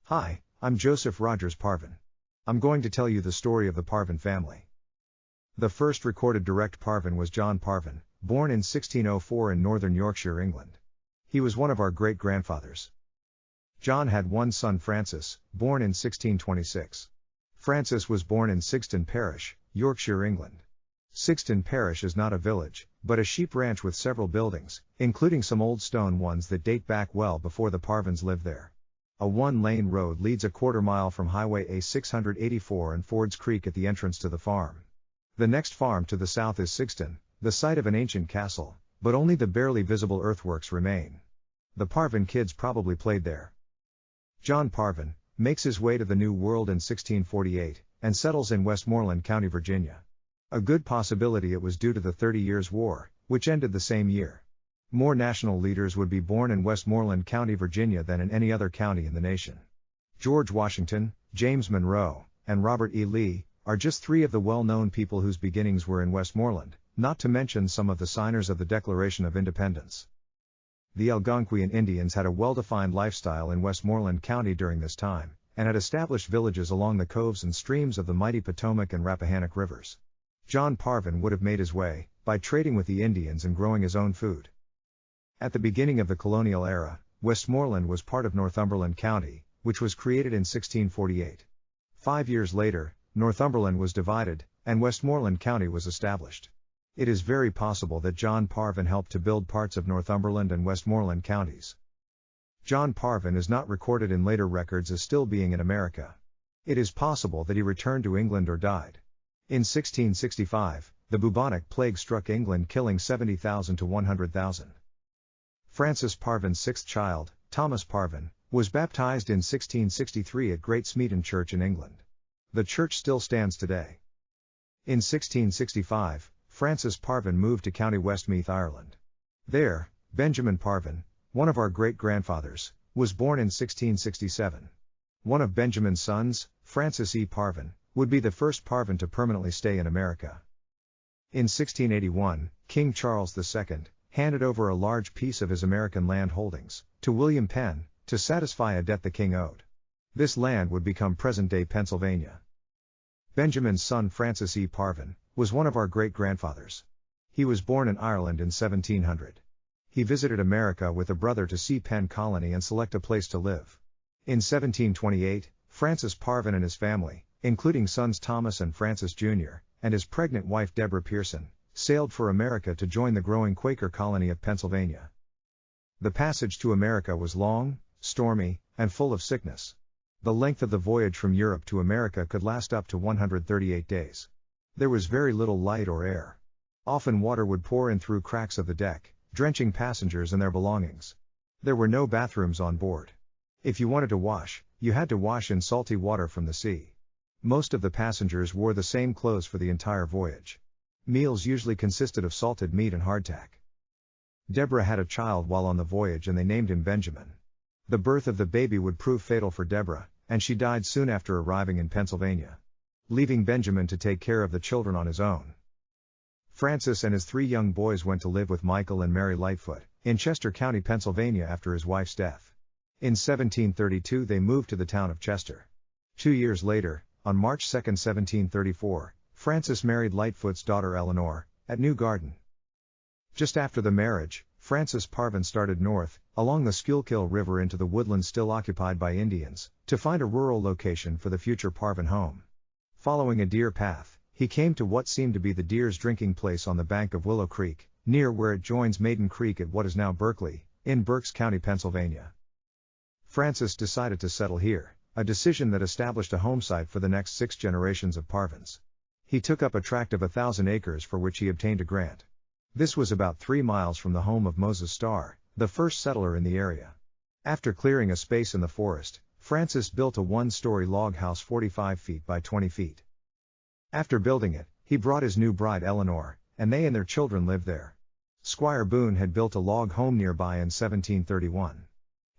Hi, I'm Joseph Rogers Parvin. I'm going to tell you the story of the Parvin family. The first recorded direct Parvin was John Parvin, born in 1604 in northern Yorkshire, England. He was one of our great-grandfathers. John had one son, Francis, born in 1626. Francis was born in Sigston Parish, Yorkshire, England. Sigston Parish is not a village, but a sheep ranch with several buildings, including some old stone ones that date back well before the Parvins lived there. A one-lane road leads a quarter-mile from Highway A684 and Ford's Creek at the entrance to the farm. The next farm to the south is Sigston, the site of an ancient castle, but only the barely visible earthworks remain. The Parvin kids probably played there. John Parvin makes his way to the New World in 1648, and settles in Westmoreland County, Virginia. A good possibility it was due to the 30 Years' War, which ended the same year. More national leaders would be born in Westmoreland County, Virginia than in any other county in the nation. George Washington, James Monroe, and Robert E. Lee are just three of the well-known people whose beginnings were in Westmoreland, not to mention some of the signers of the Declaration of Independence. The Algonquian Indians had a well-defined lifestyle in Westmoreland County during this time, and had established villages along the coves and streams of the mighty Potomac and Rappahannock rivers. John Parvin would have made his way by trading with the Indians and growing his own food. At the beginning of the colonial era, Westmoreland was part of Northumberland County, which was created in 1648. 5 years later, Northumberland was divided, and Westmoreland County was established. It is very possible that John Parvin helped to build parts of Northumberland and Westmoreland counties. John Parvin is not recorded in later records as still being in America. It is possible that he returned to England or died. In 1665, the bubonic plague struck England, killing 70,000 to 100,000. Francis Parvin's sixth child, Thomas Parvin, was baptized in 1663 at Great Smeaton Church in England. The church still stands today. In 1665, Francis Parvin moved to County Westmeath, Ireland. There, Benjamin Parvin, one of our great-grandfathers, was born in 1667. One of Benjamin's sons, Francis E. Parvin, would be the first Parvin to permanently stay in America. In 1681, King Charles II handed over a large piece of his American land holdings to William Penn to satisfy a debt the king owed. This land would become present-day Pennsylvania. Benjamin's son, Francis E. Parvin, was one of our great-grandfathers. He was born in Ireland in 1700. He visited America with a brother to see Penn Colony and select a place to live. In 1728, Francis Parvin and his family, including sons Thomas and Francis Jr., and his pregnant wife Deborah Pearson, sailed for America to join the growing Quaker colony of Pennsylvania. The passage to America was long, stormy, and full of sickness. The length of the voyage from Europe to America could last up to 138 days. There was very little light or air. Often water would pour in through cracks of the deck, drenching passengers and their belongings. There were no bathrooms on board. If you wanted to wash, you had to wash in salty water from the sea. Most of the passengers wore the same clothes for the entire voyage. Meals usually consisted of salted meat and hardtack. Deborah had a child while on the voyage and they named him Benjamin. The birth of the baby would prove fatal for Deborah, and she died soon after arriving in Pennsylvania, leaving Benjamin to take care of the children on his own. Francis and his 3 young boys went to live with Michael and Mary Lightfoot in Chester County, Pennsylvania after his wife's death. In 1732 they moved to the town of Chester. 2 years later, on March 2, 1734, Francis married Lightfoot's daughter Eleanor, at New Garden. Just after the marriage, Francis Parvin started north, along the Schuylkill River into the woodlands still occupied by Indians, to find a rural location for the future Parvin home. Following a deer path, he came to what seemed to be the deer's drinking place on the bank of Willow Creek, near where it joins Maiden Creek at what is now Berkeley, in Berks County, Pennsylvania. Francis decided to settle here, a decision that established a home site for the next 6 generations of Parvins. He took up a tract of 1,000 acres for which he obtained a grant. This was about 3 miles from the home of Moses Starr, the first settler in the area. After clearing a space in the forest, Francis built a 1-story log house 45 feet by 20 feet. After building it, he brought his new bride Eleanor, and they and their children lived there. Squire Boone had built a log home nearby in 1731.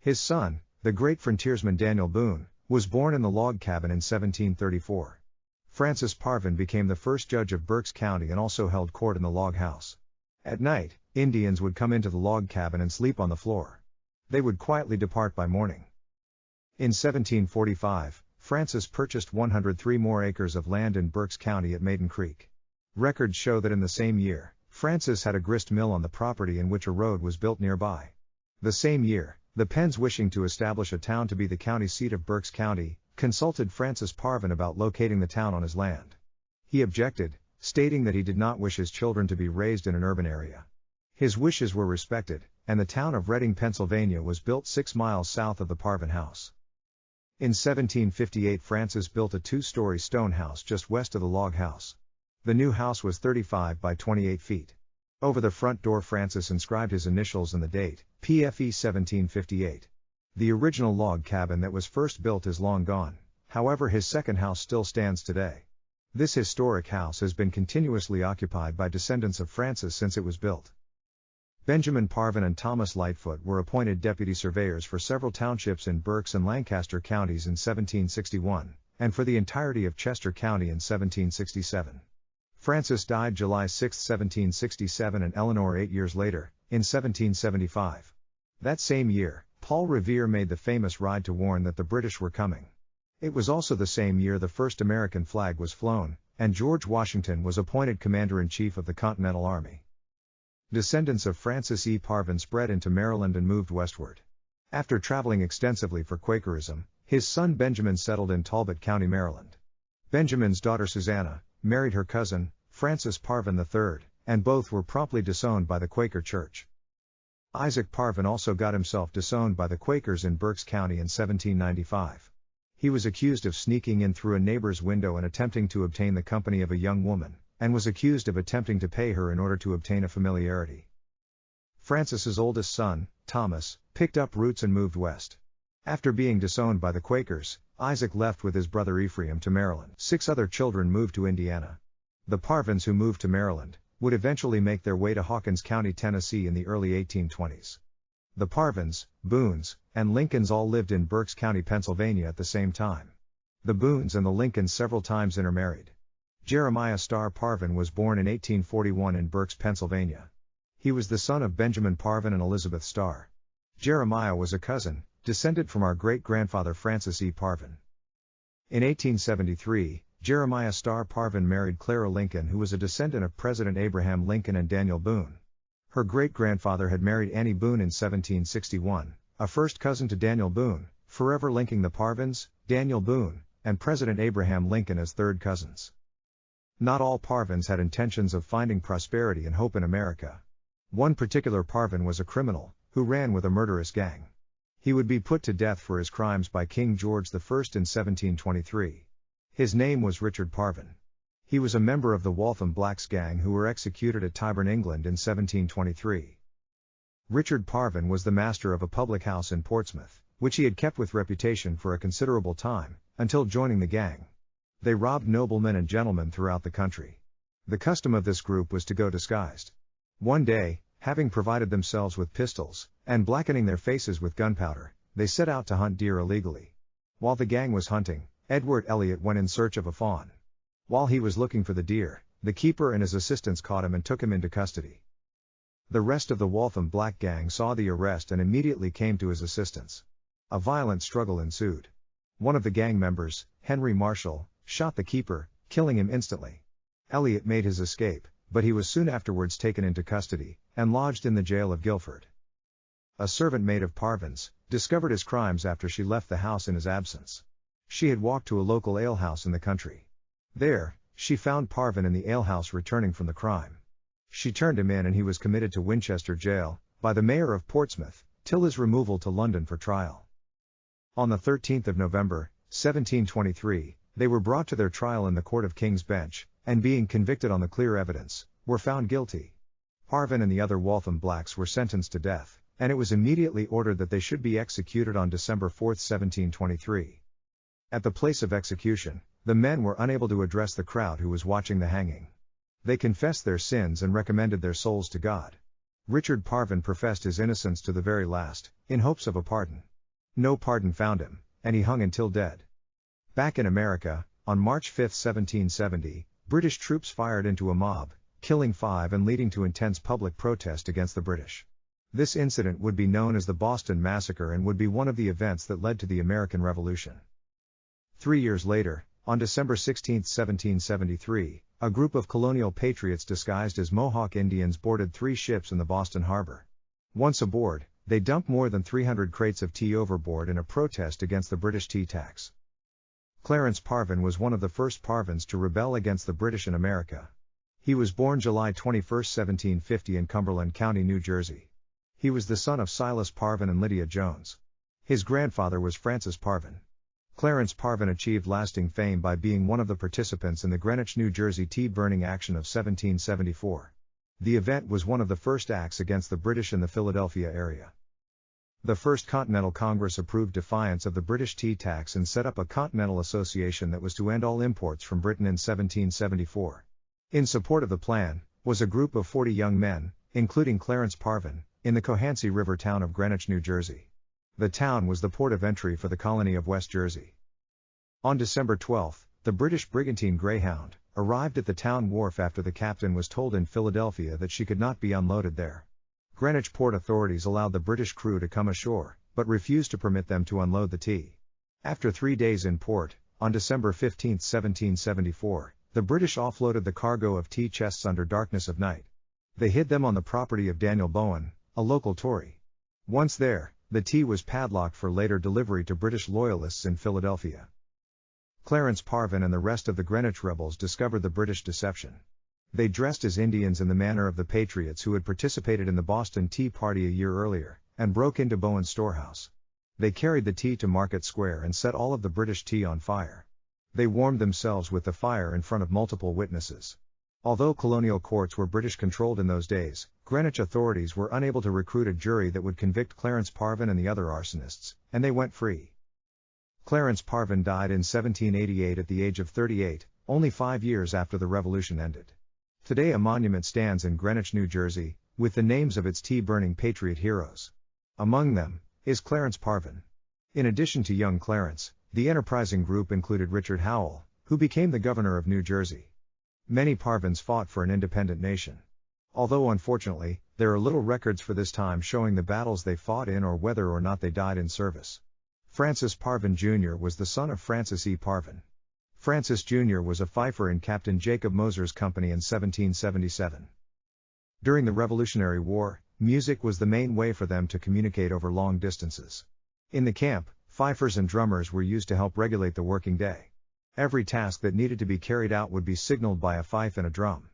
His son, the great frontiersman Daniel Boone, was born in the log cabin in 1734. Francis Parvin became the first judge of Berks County and also held court in the log house. At night, Indians would come into the log cabin and sleep on the floor. They would quietly depart by morning. In 1745, Francis purchased 103 more acres of land in Berks County at Maiden Creek. Records show that in the same year, Francis had a grist mill on the property in which a road was built nearby. The same year, the Penns, wishing to establish a town to be the county seat of Berks County, consulted Francis Parvin about locating the town on his land. He objected, stating that he did not wish his children to be raised in an urban area. His wishes were respected, and the town of Reading, Pennsylvania was built 6 miles south of the Parvin house. In 1758, Francis built a 2-story stone house just west of the log house. The new house was 35 by 28 feet. Over the front door, Francis inscribed his initials and the date, PFE 1758. The original log cabin that was first built is long gone, however his second house still stands today. This historic house has been continuously occupied by descendants of Francis since it was built. Benjamin Parvin and Thomas Lightfoot were appointed deputy surveyors for several townships in Berks and Lancaster counties in 1761, and for the entirety of Chester County in 1767. Francis died July 6, 1767, and Eleanor 8 years later, in 1775. That same year, Paul Revere made the famous ride to warn that the British were coming. It was also the same year the first American flag was flown, and George Washington was appointed Commander-in-Chief of the Continental Army. Descendants of Francis E. Parvin spread into Maryland and moved westward. After traveling extensively for Quakerism, his son Benjamin settled in Talbot County, Maryland. Benjamin's daughter Susanna married her cousin, Francis Parvin III, and both were promptly disowned by the Quaker Church. Isaac Parvin also got himself disowned by the Quakers in Berks County in 1795. He was accused of sneaking in through a neighbor's window and attempting to obtain the company of a young woman, and was accused of attempting to pay her in order to obtain a familiarity. Francis's oldest son, Thomas, picked up roots and moved west. After being disowned by the Quakers, Isaac left with his brother Ephraim to Maryland. 6 other children moved to Indiana. The Parvins who moved to Maryland would eventually make their way to Hawkins County, Tennessee in the early 1820s. The Parvins, Boones, and Lincolns all lived in Berks County, Pennsylvania at the same time. The Boones and the Lincolns several times intermarried. Jeremiah Starr Parvin was born in 1841 in Berks, Pennsylvania. He was the son of Benjamin Parvin and Elizabeth Starr. Jeremiah was a cousin, descended from our great-grandfather Francis E. Parvin. In 1873, Jeremiah Starr Parvin married Clara Lincoln, who was a descendant of President Abraham Lincoln and Daniel Boone. Her great-grandfather had married Annie Boone in 1761, a first cousin to Daniel Boone, forever linking the Parvins, Daniel Boone, and President Abraham Lincoln as third cousins. Not all Parvins had intentions of finding prosperity and hope in America. One particular Parvin was a criminal, who ran with a murderous gang. He would be put to death for his crimes by King George I in 1723. His name was Richard Parvin. He was a member of the Waltham Blacks gang who were executed at Tyburn, England in 1723. Richard Parvin was the master of a public house in Portsmouth, which he had kept with reputation for a considerable time, until joining the gang. They robbed noblemen and gentlemen throughout the country. The custom of this group was to go disguised. One day, having provided themselves with pistols, and blackening their faces with gunpowder, they set out to hunt deer illegally. While the gang was hunting, Edward Elliot went in search of a fawn. While he was looking for the deer, the keeper and his assistants caught him and took him into custody. The rest of the Waltham Black gang saw the arrest and immediately came to his assistance. A violent struggle ensued. One of the gang members, Henry Marshall, shot the keeper, killing him instantly. Elliot made his escape, but he was soon afterwards taken into custody, and lodged in the jail of Guilford. A servant maid of Parvin's discovered his crimes after she left the house in his absence. She had walked to a local alehouse in the country. There, she found Parvin in the alehouse returning from the crime. She turned him in and he was committed to Winchester Jail, by the mayor of Portsmouth, till his removal to London for trial. On the 13th of November, 1723, they were brought to their trial in the Court of King's Bench, and being convicted on the clear evidence, were found guilty. Parvin and the other Waltham Blacks were sentenced to death, and it was immediately ordered that they should be executed on December 4, 1723. At the place of execution, the men were unable to address the crowd who was watching the hanging. They confessed their sins and recommended their souls to God. Richard Parvin professed his innocence to the very last, in hopes of a pardon. No pardon found him, and he hung until dead. Back in America, on March 5, 1770, British troops fired into a mob, killing 5 and leading to intense public protest against the British. This incident would be known as the Boston Massacre and would be one of the events that led to the American Revolution. 3 years later, on December 16, 1773, a group of colonial patriots disguised as Mohawk Indians boarded 3 ships in the Boston harbor. Once aboard, they dumped more than 300 crates of tea overboard in a protest against the British tea tax. Clarence Parvin was one of the first Parvins to rebel against the British in America. He was born July 21, 1750 in Cumberland County, New Jersey. He was the son of Silas Parvin and Lydia Jones. His grandfather was Francis Parvin. Clarence Parvin achieved lasting fame by being one of the participants in the Greenwich, New Jersey tea burning action of 1774. The event was one of the first acts against the British in the Philadelphia area. The First Continental Congress approved defiance of the British tea tax and set up a Continental Association that was to end all imports from Britain in 1774. In support of the plan, was a group of 40 young men, including Clarence Parvin, in the Cohansey River town of Greenwich, New Jersey. The town was the port of entry for the colony of West Jersey. On December 12, the British brigantine Greyhound arrived at the town wharf after the captain was told in Philadelphia that she could not be unloaded there. Greenwich port authorities allowed the British crew to come ashore, but refused to permit them to unload the tea. After 3 days in port, on December 15, 1774, the British offloaded the cargo of tea chests under darkness of night. They hid them on the property of Daniel Bowen, a local Tory. Once there, the tea was padlocked for later delivery to British loyalists in Philadelphia. Clarence Parvin and the rest of the Greenwich rebels discovered the British deception. They dressed as Indians in the manner of the patriots who had participated in the Boston Tea Party a year earlier, and broke into Bowen's storehouse. They carried the tea to Market Square and set all of the British tea on fire. They warmed themselves with the fire in front of multiple witnesses. Although colonial courts were British-controlled in those days, Greenwich authorities were unable to recruit a jury that would convict Clarence Parvin and the other arsonists, and they went free. Clarence Parvin died in 1788 at the age of 38, only 5 years after the Revolution ended. Today a monument stands in Greenwich, New Jersey, with the names of its tea-burning patriot heroes. Among them is Clarence Parvin. In addition to young Clarence, the enterprising group included Richard Howell, who became the governor of New Jersey. Many Parvins fought for an independent nation. Although unfortunately, there are little records for this time showing the battles they fought in or whether or not they died in service. Francis Parvin Jr. was the son of Francis E. Parvin. Francis Jr. was a fifer in Captain Jacob Moser's company in 1777. During the Revolutionary War, music was the main way for them to communicate over long distances. In the camp, fifers and drummers were used to help regulate the working day. Every task that needed to be carried out would be signaled by a fife and a drum.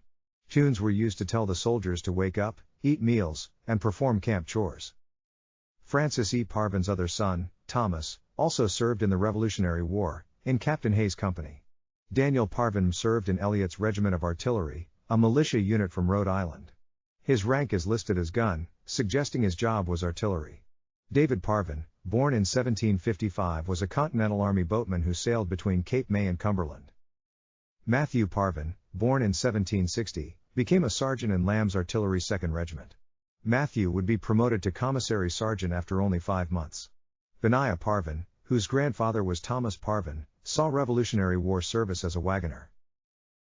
Tunes were used to tell the soldiers to wake up, eat meals, and perform camp chores. Francis E. Parvin's other son, Thomas, also served in the Revolutionary War, in Captain Hay's company. Daniel Parvin served in Elliott's Regiment of Artillery, a militia unit from Rhode Island. His rank is listed as gun, suggesting his job was artillery. David Parvin, born in 1755, was a Continental Army boatman who sailed between Cape May and Cumberland. Matthew Parvin, born in 1760, became a sergeant in Lamb's Artillery 2nd Regiment. Matthew would be promoted to commissary sergeant after only 5 months. Benaiah Parvin, whose grandfather was Thomas Parvin, saw Revolutionary War service as a wagoner.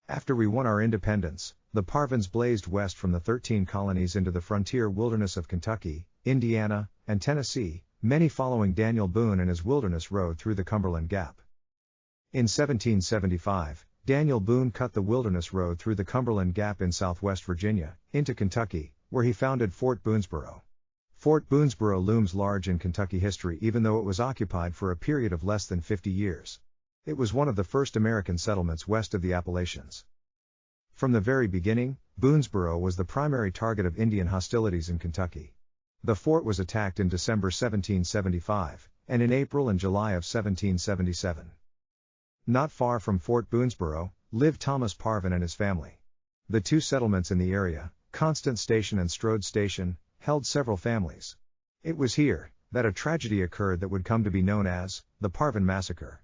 After we won our independence, the Parvins blazed west from the 13 colonies into the frontier wilderness of Kentucky, Indiana, and Tennessee, many following Daniel Boone and his Wilderness Road through the Cumberland Gap. In 1775, Daniel Boone cut the Wilderness Road through the Cumberland Gap in southwest Virginia, into Kentucky, where he founded Fort Boonesborough. Fort Boonesborough looms large in Kentucky history even though it was occupied for a period of less than 50 years. It was one of the first American settlements west of the Appalachians. From the very beginning, Boonesborough was the primary target of Indian hostilities in Kentucky. The fort was attacked in December 1775, and in April and July of 1777. Not far from Fort Boonesborough, lived Thomas Parvin and his family. The two settlements in the area, Constant Station and Strode Station, held several families. It was here that a tragedy occurred that would come to be known as the Parvin Massacre.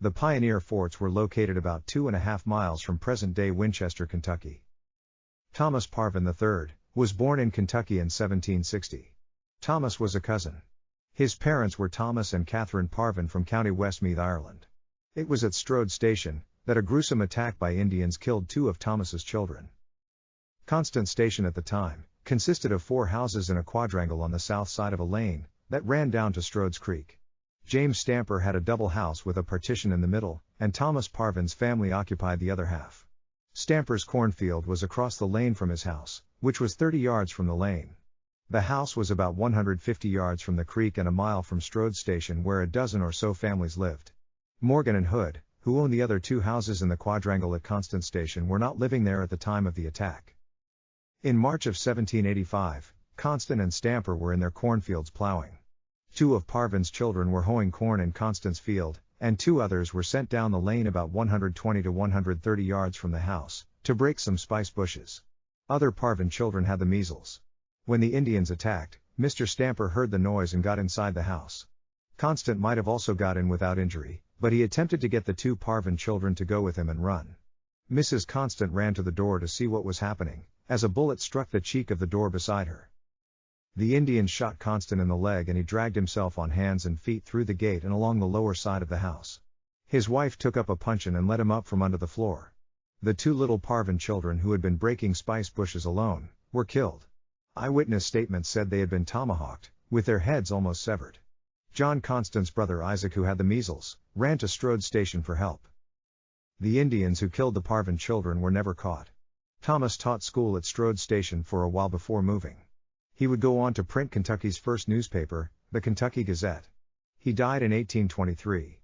The pioneer forts were located about 2.5 miles from present-day Winchester, Kentucky. Thomas Parvin III was born in Kentucky in 1760. Thomas was a cousin. His parents were Thomas and Catherine Parvin from County Westmeath, Ireland. It was at Strode Station that a gruesome attack by Indians killed 2 of Thomas's children. Constant Station at the time consisted of 4 houses in a quadrangle on the south side of a lane that ran down to Strode's Creek. James Stamper had a double house with a partition in the middle, and Thomas Parvin's family occupied the other half. Stamper's cornfield was across the lane from his house, which was 30 yards from the lane. The house was about 150 yards from the creek and a mile from Strode Station, where a dozen or so families lived. Morgan and Hood, who owned the other 2 houses in the quadrangle at Constant Station, were not living there at the time of the attack. In March of 1785, Constant and Stamper were in their cornfields plowing. 2 of Parvin's children were hoeing corn in Constant's field, and 2 others were sent down the lane about 120 to 130 yards from the house, to break some spice bushes. Other Parvin children had the measles. When the Indians attacked, Mr. Stamper heard the noise and got inside the house. Constant might have also got in without injury, but he attempted to get the 2 Parvin children to go with him and run. Mrs. Constant ran to the door to see what was happening, as a bullet struck the cheek of the door beside her. The Indians shot Constant in the leg and he dragged himself on hands and feet through the gate and along the lower side of the house. His wife took up a puncheon and let him up from under the floor. The 2 little Parvin children, who had been breaking spice bushes alone, were killed. Eyewitness statements said they had been tomahawked, with their heads almost severed. John Constant's brother Isaac, who had the measles, ran to Strode Station for help. The Indians who killed the Parvin children were never caught. Thomas taught school at Strode Station for a while before moving. He would go on to print Kentucky's first newspaper, the Kentucky Gazette. He died in 1823.